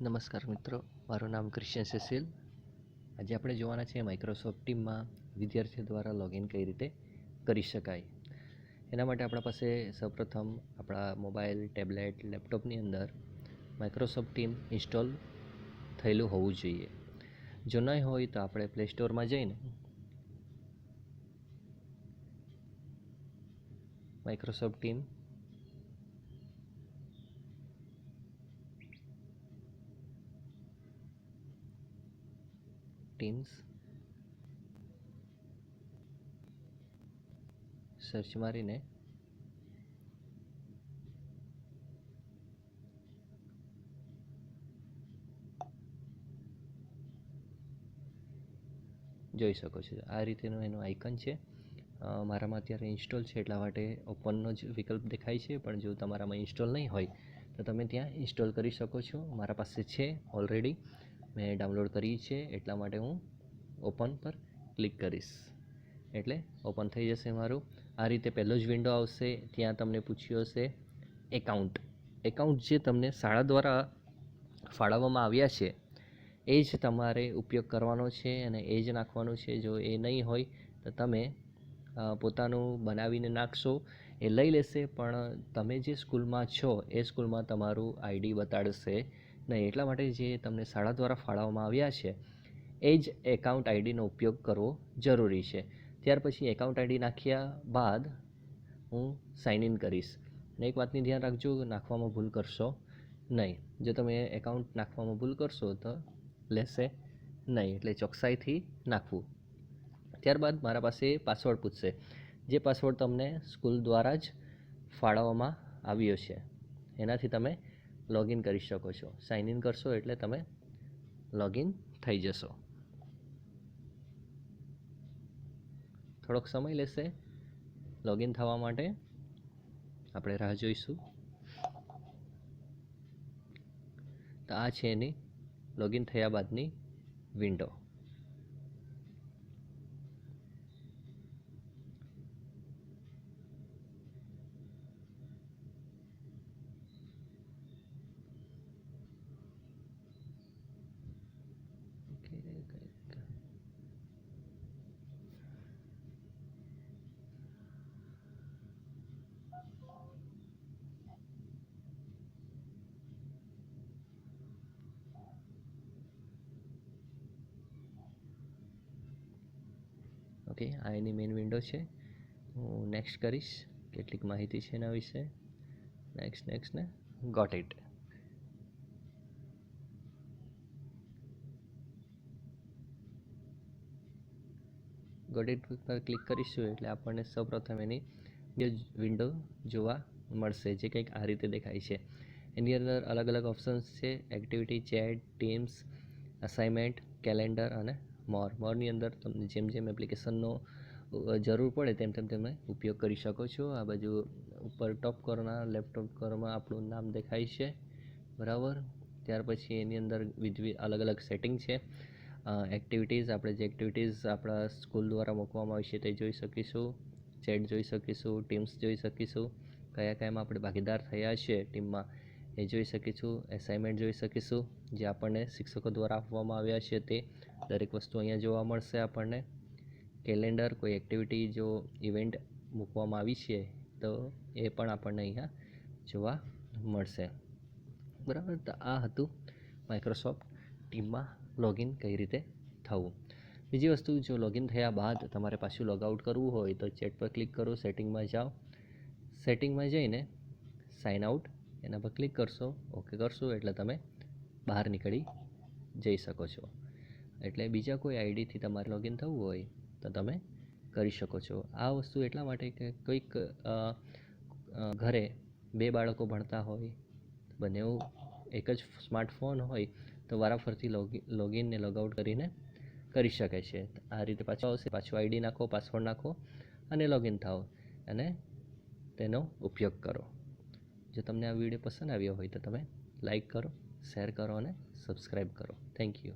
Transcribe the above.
નમસ્કાર મિત્રો, મારું નામ ક્રિશ્ચન સેસિલ. આજે આપણે જોવાના છે માઇક્રોસોફ્ટ ટીમમાં વિદ્યાર્થીઓ દ્વારા લોગિન કઈ રીતે કરી શકાય. એના માટે આપણા પાસે સૌપ્રથમ આપણા મોબાઈલ, ટેબ્લેટ, લેપટોપની અંદર માઇક્રોસોફ્ટ ટીમ ઇન્સ્ટોલ થયેલું હોવું જોઈએ. જો નહીં હોય તો આપણે પ્લે સ્ટોરમાં જઈને માઇક્રોસોફ્ટ ટીમ્સ સર્ચ મારીને જોઈ શકો છો. આ રીતેનું એનું આઇકન છે. મારામાં અત્યારે ઇન્સ્ટોલ છે એટલા માટે ઓપનનો જ વિકલ્પ દેખાય છે, પણ જો તમારામાં ઇન્સ્ટોલ નહીં હોય તો તમે ત્યાં ઇન્સ્ટોલ કરી શકો છો. મારા પાસે છે ઓલરેડી, મેં ડાઉનલોડ કરી છે, એટલા માટે હું ઓપન પર ક્લિક કરીશ એટલે ઓપન થઈ જશે મારું. આ રીતે પહેલો જ વિન્ડો આવશે. ત્યાં તમને પૂછ્યું હશે એકાઉન્ટ જે તમને શાળા દ્વારા ફાળવવામાં આવ્યા છે એ જ તમારે ઉપયોગ કરવાનો છે અને એ જ નાખવાનું છે. જો એ નહીં હોય તો તમે પોતાનું બનાવીને નાખશો, એ લઈ લેશે, પણ તમે જે સ્કૂલમાં છો એ સ્કૂલમાં તમારું આઈડી બતાડશે નહીં. એટલા માટે જે તમને શાળા દ્વારા ફાળવવામાં આવ્યા છે એ જ એકાઉન્ટ આઈડીનો ઉપયોગ કરવો જરૂરી છે. ત્યાર પછી એકાઉન્ટ આઈડી નાખ્યા બાદ હું સાઇન ઇન કરીશ. અને એક વાતની ધ્યાન રાખજો, નાખવામાં ભૂલ કરશો નહીં. જો તમે એકાઉન્ટ નાખવામાં ભૂલ કરશો તો લેશે નહીં, એટલે ચોકસાઈથી નાખવું. ત્યારબાદ મારા પાસે પાસવર્ડ પૂછશે, જે પાસવર્ડ તમને સ્કૂલ દ્વારા જ ફાળવવામાં આવ્યો છે એનાથી તમે લોગિન કરી શકો છો. સાઇન ઇન કરશો એટલે તમે લોગિન થઈ જશો. થોડોક સમય લેશે લોગિન થવા માટે, આપણે રાહ જોઈશું. તો આ છે એની લોગિન થયા બાદની વિન્ડો. ઓકે, આ એની મેઇન વિન્ડો છે. હું નેક્સ્ટ કરીશ, કેટલીક માહિતી છે એના વિશે. નેક્સ્ટ ને ગોટ ઇટ. ગોટ ઇટ પર ક્લિક કરીશું એટલે આપણને સૌપ્રથમ એની વિન્ડો જોવા મળશે, જે કંઈક આ રીતે દેખાય છે. એની અંદર અલગ અલગ ઓપ્શન્સ છે: activity, chat, teams, assignment, calendar અને મોરની અંદર તમને જેમ જેમ એપ્લિકેશનનો જરૂર પડે તેમ તેમ તમે ઉપયોગ કરી શકો છો. આ બાજુ ઉપર ટોપ કોર્નર લેપટોપ કોર્નરમાં આપણું નામ દેખાય છે, બરાબર. ત્યાર પછી એની અંદર અલગ અલગ સેટિંગ છે. એક્ટિવિટીઝ, આપણે જે એક્ટિવિટીઝ આપણા સ્કૂલ દ્વારા મૂકવામાં આવી છે તે જોઈ શકીશું. ચેટ જોઈ શકીશું, ટીમ્સ જોઈ શકીશું, કયામાં આપણે ભાગીદાર થયા છે ટીમમાં એ જોઈ શકીશું. એસાઇનમેન્ટ જોઈ શકીશું, જે આપણને શિક્ષકો દ્વારા આપવામાં આવ્યા છે તે દરેક વસ્તુ અહીંયા જોવા મળશે આપણને. કેલેન્ડર, કોઈ એક્ટિવિટી જો ઇવેન્ટ મૂકવામાં આવી છે તો એ પણ આપણને અહીંયા જોવા મળશે, બરાબર. તો આ હતું માઇક્રોસોફ્ટ ટીમમાં લોગિન કઈ રીતે થવું. બીજી વસ્તુ, જો લોગિન થયા બાદ તમારે પાછું લોગઆઉટ કરવું હોય તો ચેટ પર ક્લિક કરો, સેટિંગમાં જાઓ. સેટિંગમાં જઈને સાઇન આઉટ એના પર ક્લિક કરશો, ઓકે કરશો એટલે તમે બહાર નીકળી જઈ શકો છો. એટલે બીજા કોઈ આઈડીથી તમારે લોગિન થવું હોય તો તમે કરી શકો છો. આ વસ્તુ એટલા માટે કે કોઈક ઘરે બે બાળકો ભણતા હોય, બંને એક જ સ્માર્ટફોન હોય તો વારાફરતી લોગિન ને લોગઆઉટ કરીને કરી શકે છે. આ રીતે પાછું આવશે, પાછું આઈડી નાખો, પાસવર્ડ નાખો અને લોગિન થાઓ અને તેનો ઉપયોગ કરો. જો તમને આ વિડીયો પસંદ આવ્યો હોય તો તમે લાઈક કરો, શેર કરો અને સબસ્ક્રાઈબ કરો. Thank you.